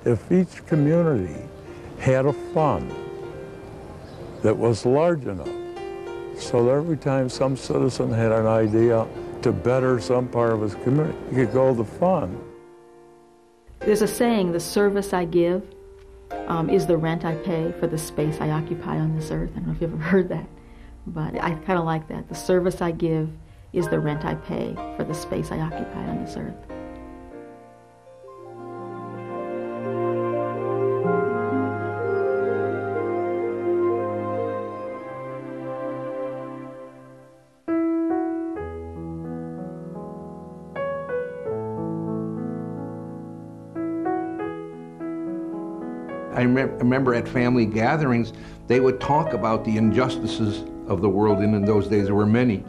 If each community had a fund that was large enough so that every time some citizen had an idea to better some part of his community, he could go to the fund. There's a saying, the service I give is the rent I pay for the space I occupy on this earth. I don't know if you've ever heard that, but I kind of like that. The service I give is the rent I pay for the space I occupy on this earth. I remember at family gatherings, they would talk about the injustices of the world, and in those days there were many,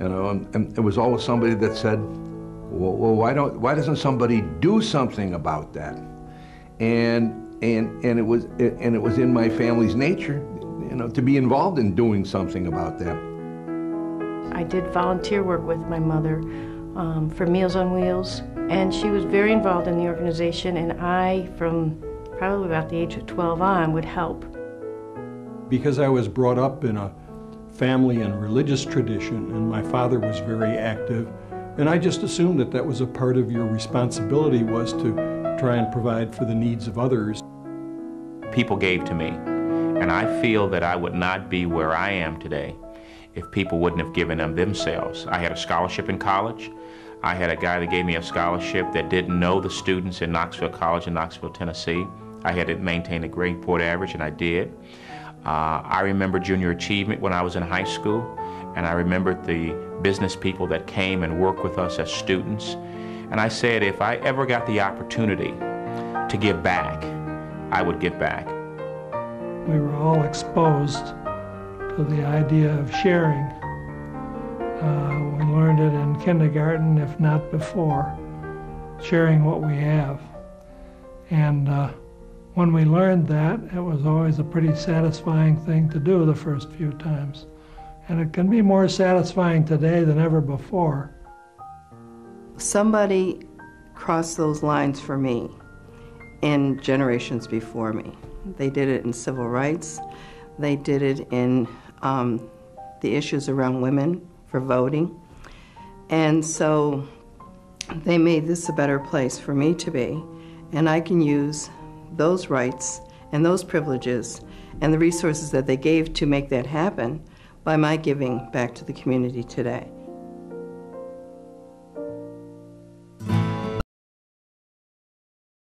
you know, and it was always somebody that said, well, why doesn't somebody do something about that? And it was in my family's nature, you know, to be involved in doing something about that. I did volunteer work with my mother for Meals on Wheels, and she was very involved in the organization, and I, from probably about the age of 12 on, would help. Because I was brought up in a family and religious tradition, and my father was very active, and I just assumed that that was a part of your responsibility, was to try and provide for the needs of others. People gave to me, and I feel that I would not be where I am today if people wouldn't have given them themselves. I had a scholarship in college. I had a guy that gave me a scholarship that didn't know the students in Knoxville College in Knoxville, Tennessee. I had to maintain a grade point average, and I did. I remember junior achievement when I was in high school, and I remembered the business people that came and worked with us as students. And I said, if I ever got the opportunity to give back, I would give back. We were all exposed to the idea of sharing. We learned it in kindergarten, if not before, sharing what we have. And when we learned that, it was always a pretty satisfying thing to do the first few times. And it can be more satisfying today than ever before. Somebody crossed those lines for me in generations before me. They did it in civil rights. They did it in the issues around women for voting. And so they made this a better place for me to be. And I can use those rights and those privileges and the resources that they gave to make that happen by my giving back to the community today.